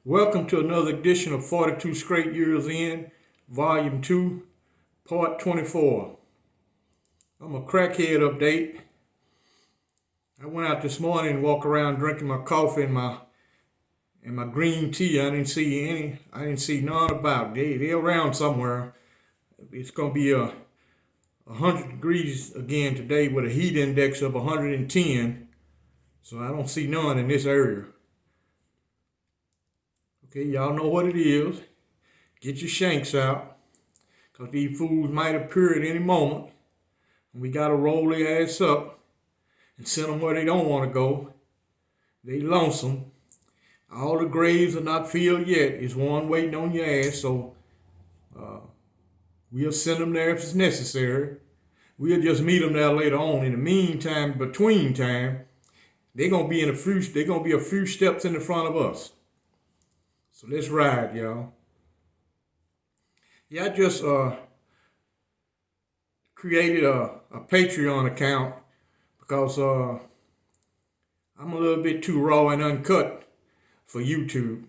Welcome to another edition of 42 Straight Years In, Volume 2, Part 24. I'm a crackhead update. I went out this morning and walked around drinking my coffee and my green tea. I didn't see none about. They're around somewhere. It's gonna be 100 degrees again today with a heat index of 110. So I don't see none in this area. Okay, y'all know what it is. Get your shanks out, because these fools might appear at any moment. And we got to roll their ass up and send them where they don't want to go. They lonesome. All the graves are not filled yet. It's one waiting on your ass, so we'll send them there if it's necessary. We'll just meet them there later on. In the meantime, between time, they're gonna be a few steps in the front of us. So let's ride, y'all. Yeah, I just created a Patreon account because I'm a little bit too raw and uncut for YouTube.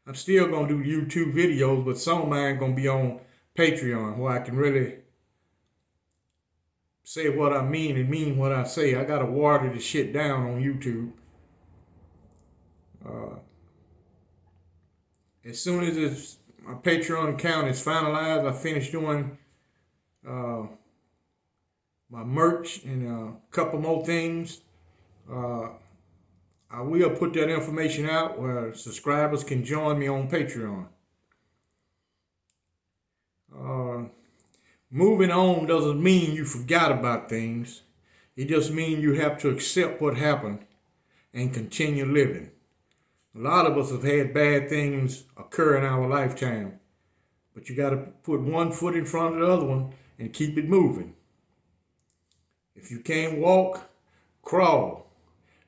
I'm still gonna do YouTube videos, but some of mine gonna be on Patreon where I can really say what I mean and mean what I say. I gotta water the shit down on YouTube. As soon as my Patreon account is finalized, I finish doing my merch and a couple more things. I will put that information out where subscribers can join me on Patreon. Moving on doesn't mean you forgot about things. It just means you have to accept what happened and continue living. A lot of us have had bad things occur in our lifetime, but you got to put one foot in front of the other one and keep it moving. If you can't walk, crawl.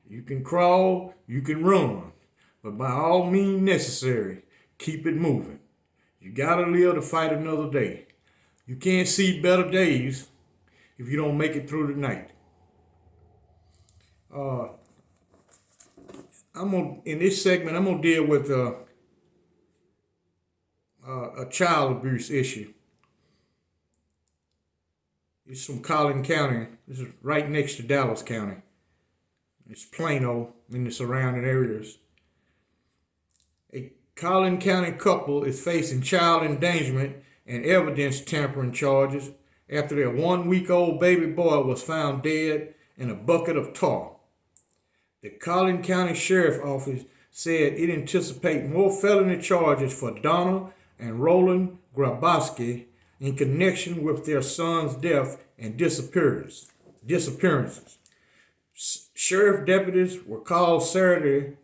You can crawl, you can run, but by all means necessary, keep it moving. You got to live to fight another day. You can't see better days if you don't make it through the night. In this segment, I'm gonna deal with a child abuse issue. It's from Collin County. This is right next to Dallas County. It's Plano and the surrounding areas. A Collin County couple is facing child endangerment and evidence tampering charges after their 1-week-old baby boy was found dead in a bucket of tar. The Collin County Sheriff's Office said it anticipates more felony charges for Donna and Roland Grabowski in connection with their son's death and disappearances. Sheriff deputies were called Saturday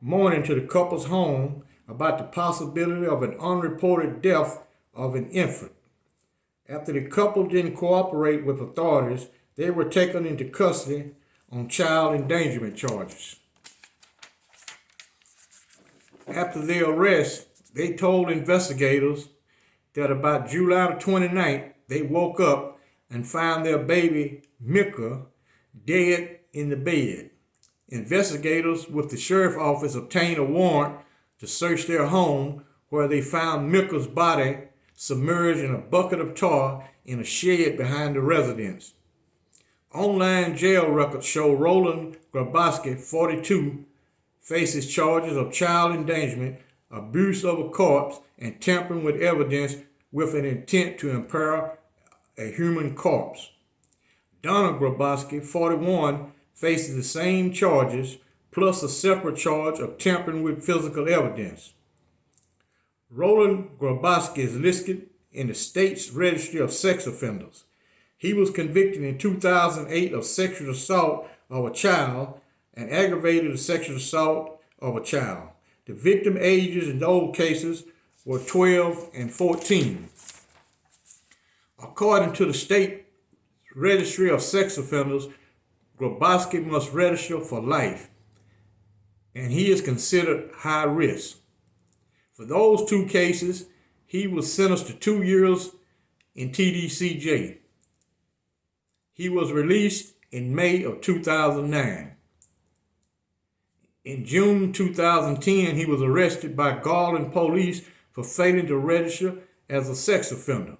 morning to the couple's home about the possibility of an unreported death of an infant. After the couple didn't cooperate with authorities, they were taken into custody on child endangerment charges. After their arrest, they told investigators that about July the 29th, they woke up and found their baby, Mika, dead in the bed. Investigators with the sheriff's office obtained a warrant to search their home, where they found Mika's body submerged in a bucket of tar in a shed behind the residence. Online jail records show Roland Grabowski, 42, faces charges of child endangerment, abuse of a corpse, and tampering with evidence with an intent to impair a human corpse. Donna Grabowski, 41, faces the same charges, plus a separate charge of tampering with physical evidence. Roland Grabowski is listed in the state's registry of sex offenders. He was convicted in 2008 of sexual assault of a child and aggravated sexual assault of a child. The victim ages in those cases were 12 and 14. According to the state registry of sex offenders, Grabowski must register for life, and he is considered high risk. For those two cases, he was sentenced to 2 years in TDCJ. He was released in May of 2009. In June 2010, he was arrested by Garland police for failing to register as a sex offender.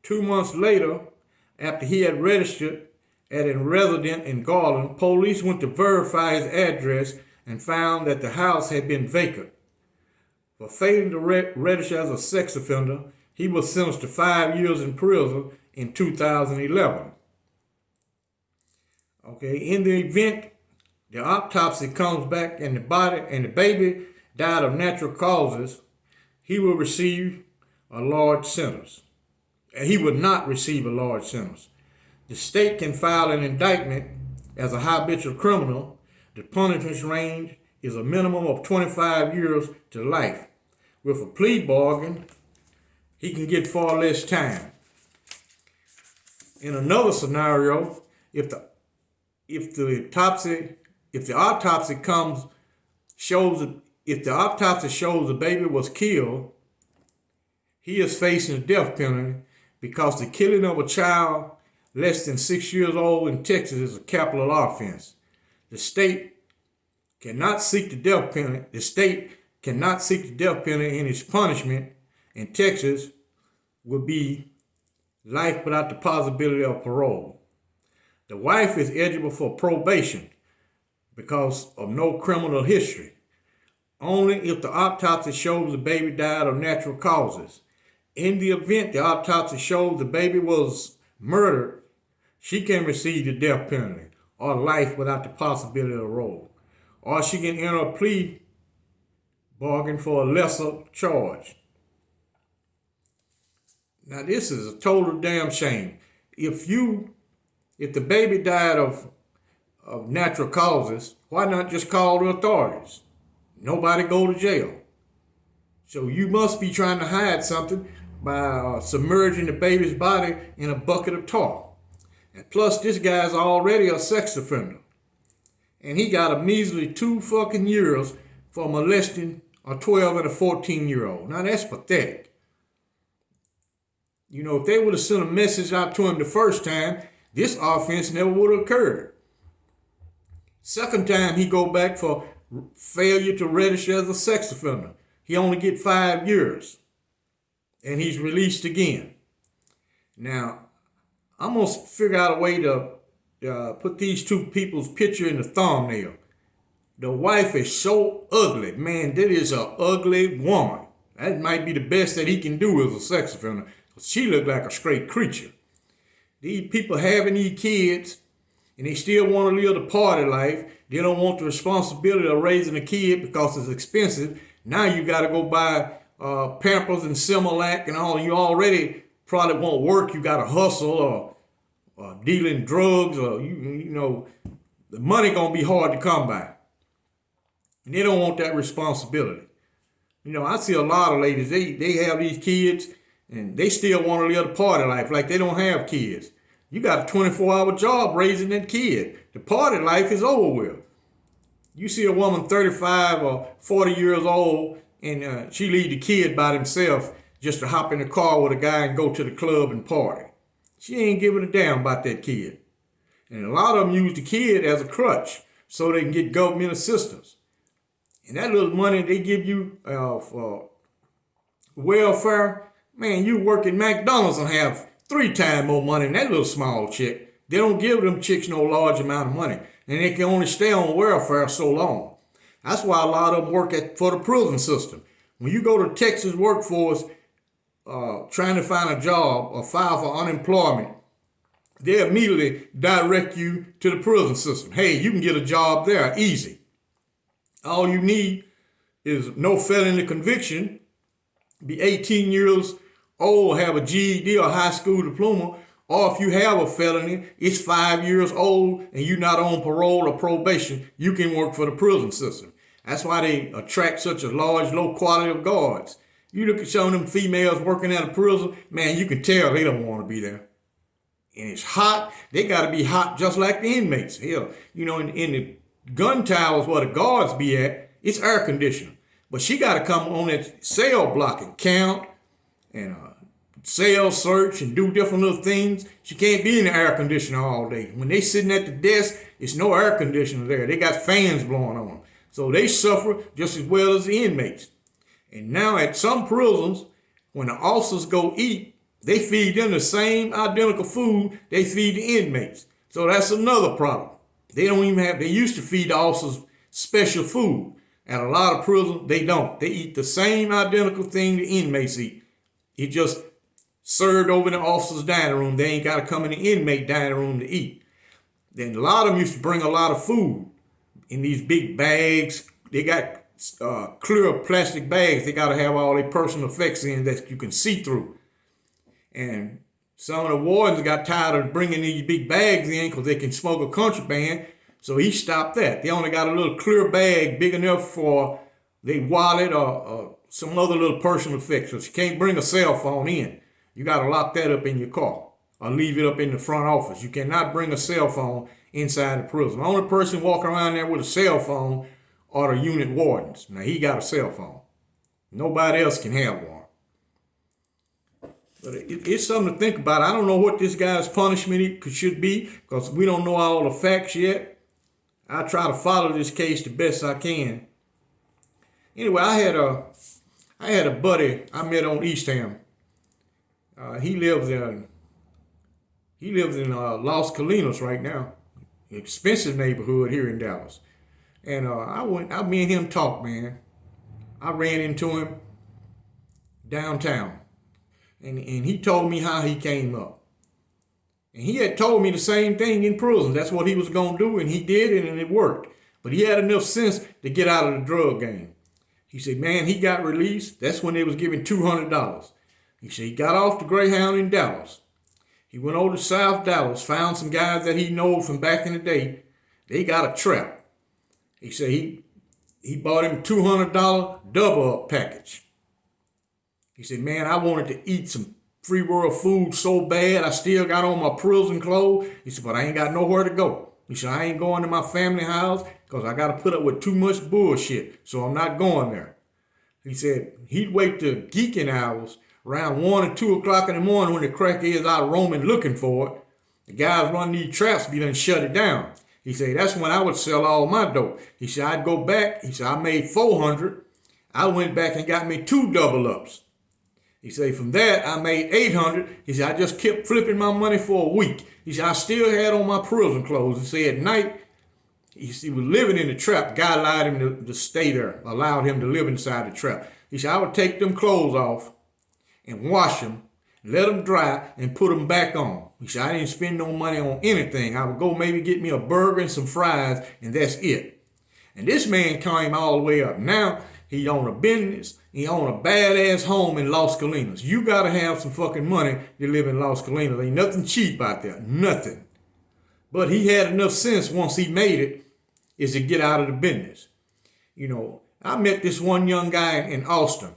2 months later, after he had registered as a resident in Garland, police went to verify his address and found that the house had been vacant. For failing to register as a sex offender, he was sentenced to 5 years in prison in 2011. Okay, in the event the autopsy comes back and the baby died of natural causes, he will receive a large sentence. He would not receive a large sentence. The state can file an indictment as a habitual criminal. The punishment range is a minimum of 25 years to life. With a plea bargain, he can get far less time. In another scenario, if the autopsy shows the baby was killed, he is facing a death penalty because the killing of a child less than 6 years old in Texas is a capital offense. The state cannot seek the death penalty. The state cannot seek the death penalty, and its punishment in Texas would be life without the possibility of parole. The wife is eligible for probation because of no criminal history, only if the autopsy shows the baby died of natural causes. In the event the autopsy shows the baby was murdered, she can receive the death penalty or life without the possibility of parole, or she can enter a plea bargain for a lesser charge. Now this is a total damn shame. If the baby died of natural causes, why not just call the authorities? Nobody go to jail. So you must be trying to hide something by submerging the baby's body in a bucket of tar. And plus, this guy's already a sex offender. And he got a measly 2 fucking years for molesting a 12 and a 14-year-old. Now that's pathetic. You know, if they would have sent a message out to him the first time, this offense never would have occurred. Second time he go back for failure to register as a sex offender. He only get 5 years. And he's released again. Now, I'm going to figure out a way to put these two people's picture in the thumbnail. The wife is so ugly. Man, that is an ugly woman. That might be the best that he can do as a sex offender. She looked like a straight creature. These people having these kids, and they still want to live the party life. They don't want the responsibility of raising a kid because it's expensive. Now you got to go buy Pampers and Similac and all. You already probably won't work. You got to hustle or dealing drugs, or you know, the money gonna be hard to come by. And they don't want that responsibility. You know, I see a lot of ladies, they have these kids and they still want to live the party life like they don't have kids. You got a 24-hour job raising that kid. The party life is over with. You see a woman 35 or 40 years old and she leave the kid by themselves just to hop in the car with a guy and go to the club and party. She ain't giving a damn about that kid. And a lot of them use the kid as a crutch so they can get government assistance. And that little money they give you for welfare, man, you work at McDonald's and have 3 times more money than that little small chick. They don't give them chicks no large amount of money. And they can only stay on welfare so long. That's why a lot of them work for the prison system. When you go to Texas workforce trying to find a job or file for unemployment, they immediately direct you to the prison system. Hey, you can get a job there easy. All you need is no felony conviction, be 18 years old, have a GED or high school diploma, or if you have a felony, it's 5 years old and you're not on parole or probation, you can work for the prison system. That's why they attract such a large, low quality of guards. You look at some of them females working at a prison, man, you can tell they don't want to be there. And it's hot. They got to be hot just like the inmates. Hell, you know, in the gun towers where the guards be at, it's air conditioning. But she got to come on that cell block and count and cell search and do different little things. She can't be in the air conditioner all day. When they sitting at the desk, it's no air conditioner there. They got fans blowing on them. So they suffer just as well as the inmates. And now at some prisons, when the officers go eat, they feed them the same identical food they feed the inmates. So that's another problem. They don't even have, they used to feed the officers special food. At a lot of prisons, they don't. They eat the same identical thing the inmates eat. It just served over in the officers' dining room. They ain't got to come in the inmate dining room to eat. Then a lot of them used to bring a lot of food in these big bags. They got clear plastic bags. They got to have all their personal effects in that you can see through. And some of the wardens got tired of bringing these big bags in because they can smoke a contraband. So he stopped that. They only got a little clear bag big enough for their wallet or some other little personal effects. So you can't bring a cell phone in. You got to lock that up in your car or leave it up in the front office. You cannot bring a cell phone inside the prison. The only person walking around there with a cell phone are the unit wardens. Now, he got a cell phone. Nobody else can have one. But it's something to think about. I don't know what this guy's punishment should be because we don't know all the facts yet. I try to follow this case the best I can. Anyway, I had a buddy I met on East Ham. He lives in Los Colinas right now, expensive neighborhood here in Dallas. And me and him talked, man. I ran into him downtown, and he told me how he came up. And he had told me the same thing in prison. That's what he was going to do, and he did it, and it worked. But he had enough sense to get out of the drug game. He said, man, he got released. That's when they was giving $200. He said he got off the Greyhound in Dallas. He went over to South Dallas, found some guys that he knew from back in the day. They got a trap. He said he bought him a $200 double-up package. He said, man, I wanted to eat some free world food so bad. I still got on my prison clothes. He said, but I ain't got nowhere to go. He said, I ain't going to my family house because I got to put up with too much bullshit. So I'm not going there. He said he'd wait till geeking hours around 1 or 2 o'clock in the morning when the crackheads out roaming looking for it. The guys running these traps be done shut it down. He said, that's when I would sell all my dope. He said, I'd go back. He said, I made 400. I went back and got me 2 double-ups. He said, from that, I made 800. He said, I just kept flipping my money for a week. He said, I still had on my prison clothes. He said, at night, he was living in the trap. Guy allowed him to stay there, allowed him to live inside the trap. He said, I would take them clothes off and wash them, let them dry, and put them back on. He said, I didn't spend no money on anything. I would go maybe get me a burger and some fries, and that's it. And this man came all the way up. Now, he own a business. He own a badass home in Los Colinas. You got to have some fucking money to live in Los Colinas. Ain't nothing cheap out there. Nothing. But he had enough sense once he made it is to get out of the business. You know, I met this one young guy in Austin.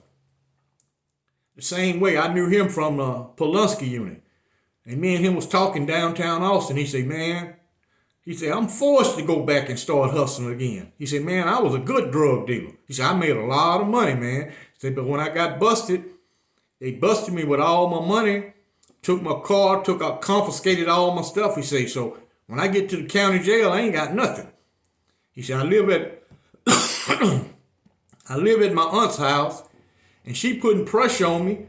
The same way. I knew him from the Pulaski unit. And me and him was talking downtown Austin. He said, man, I'm forced to go back and start hustling again. He said, man, I was a good drug dealer. He said, I made a lot of money, man. He said, but when I got busted, they busted me with all my money, took my car, confiscated all my stuff. He said, so when I get to the county jail, I ain't got nothing. He said, I live at my aunt's house, and she putting pressure on me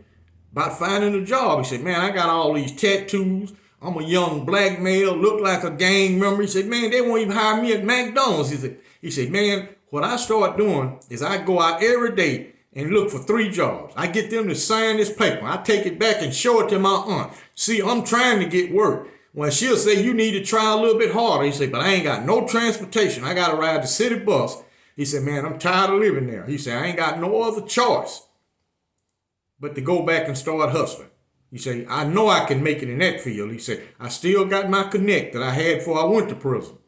about finding a job. He said, man, I got all these tattoos. I'm a young black male, look like a gang member. He said, man, they won't even hire me at McDonald's. He said, man, what I start doing is I go out every day and look for 3 jobs. I get them to sign this paper. I take it back and show it to my aunt. See, I'm trying to get work. Well, she'll say, you need to try a little bit harder. He said, but I ain't got no transportation. I got to ride the city bus. He said, man, I'm tired of living there. He said, I ain't got no other choice but to go back and start hustling. He said, I know I can make it in that field. He said, I still got my connect that I had before I went to prison.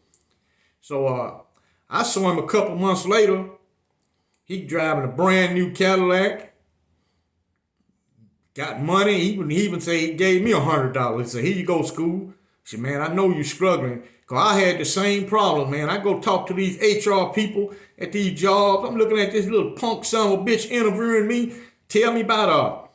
So I saw him a couple months later. He driving a brand new Cadillac. Got money. He even said he gave me $100. He said, here you go, school. He said, man, I know you're struggling. Because I had the same problem, man. I go talk to these HR people at these jobs. I'm looking at this little punk son of a bitch interviewing me. Tell me about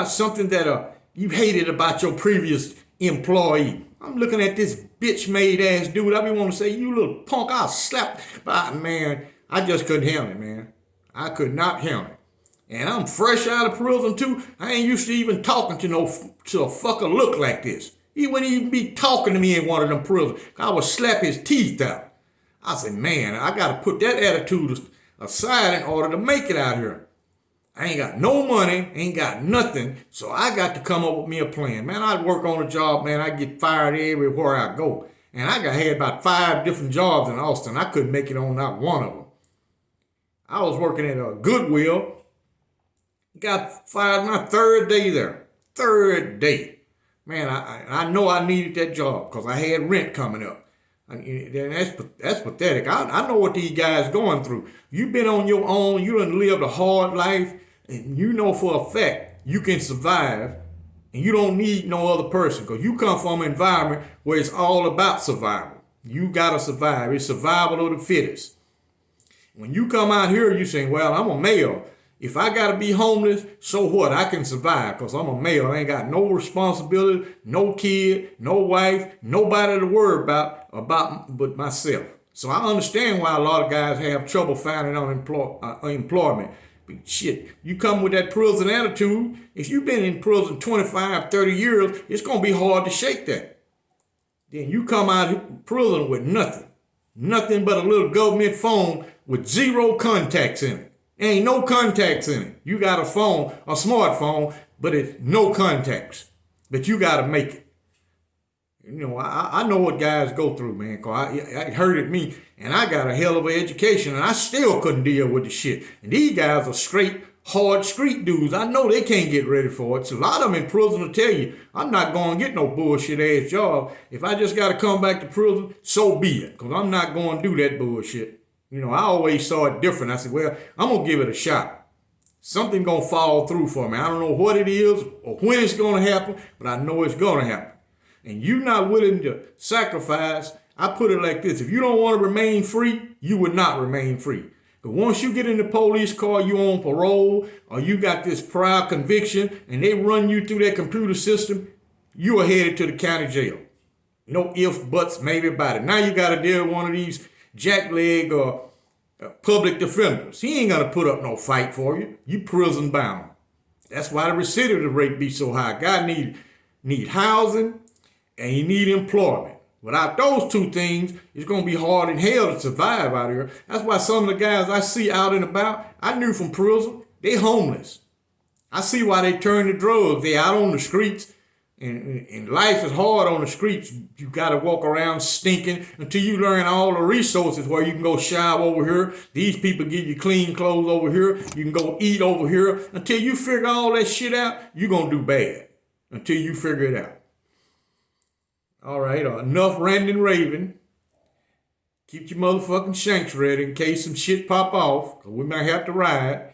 something that you hated about your previous employee. I'm looking at this bitch-made ass dude. I be want to say, you little punk, I'll slap. But man, I just couldn't handle it, man. I could not handle it. And I'm fresh out of prison too. I ain't used to even talking to a fucker look like this. He wouldn't even be talking to me in one of them prisons. I would slap his teeth out. I said, man, I got to put that attitude aside in order to make it out here. I ain't got no money, ain't got nothing, so I got to come up with me a plan. Man, I'd work on a job, man. I get fired everywhere I go. And I had about 5 different jobs in Austin. I couldn't make it on not one of them. I was working at a Goodwill. Got fired my 3rd day there. 3rd day. Man, I know I needed that job because I had rent coming up. And that's pathetic. I know what these guys going through. You've been on your own. You done lived a hard life. And you know for a fact you can survive. And you don't need no other person. Because you come from an environment where it's all about survival. You got to survive. It's survival of the fittest. When you come out here, you say, well, I'm a male. If I got to be homeless, so what? I can survive because I'm a male. I ain't got no responsibility, no kid, no wife, nobody to worry about but myself. So I understand why a lot of guys have trouble finding employment. But shit, you come with that prison attitude, if you've been in prison 25, 30 years, it's going to be hard to shake that. Then you come out of prison with nothing but a little government phone with 0 contacts in it. Ain't no contacts in it. You got a phone, a smartphone, but it's no contacts. But you got to make it. You know, I know what guys go through, man, because it hurted me. And I got a hell of an education, and I still couldn't deal with the shit. And these guys are straight, hard street dudes. I know they can't get ready for it. So a lot of them in prison will tell you, I'm not going to get no bullshit-ass job. If I just got to come back to prison, so be it, because I'm not going to do that bullshit. You know, I always saw it different. I said, well, I'm going to give it a shot. Something going to fall through for me. I don't know what it is or when it's going to happen, but I know it's going to happen. And you're not willing to sacrifice. I put it like this. If you don't want to remain free, you would not remain free. But once you get in the police car, you on parole, or you got this prior conviction, and they run you through that computer system, you are headed to the county jail. No ifs, buts, maybe about it. Now you got to deal with one of these jackleg or public defenders. He ain't gonna put up no fight for you. You prison bound. That's why the recidivism rate be so high. God need housing and he need employment. Without those 2 things, it's gonna be hard in hell to survive out here. That's why some of the guys I see out and about, I knew from prison, they homeless. I see why they turn to drugs. They out on the streets. And life is hard on the streets. You got to walk around stinking until you learn all the resources where you can go shower over here. These people give you clean clothes over here. You can go eat over here. Until you figure all that shit out, you're going to do bad. Until you figure it out. All right, enough ranting and raving. Keep your motherfucking shanks ready in case some shit pop off. Because we might have to ride.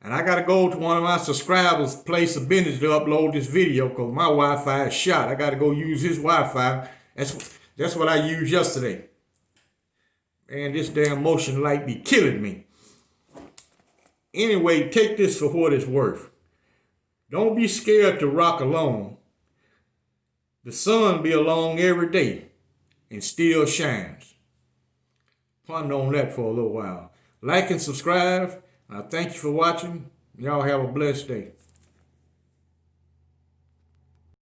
And I got to go to one of my subscribers' place of business to upload this video because my Wi-Fi is shot. I got to go use his Wi-Fi. That's what I used yesterday. Man, this damn motion light be killing me. Anyway, take this for what it's worth. Don't be scared to rock alone. The sun be along every day and still shines. Ponder on that for a little while. Like and subscribe. I thank you for watching. Y'all have a blessed day.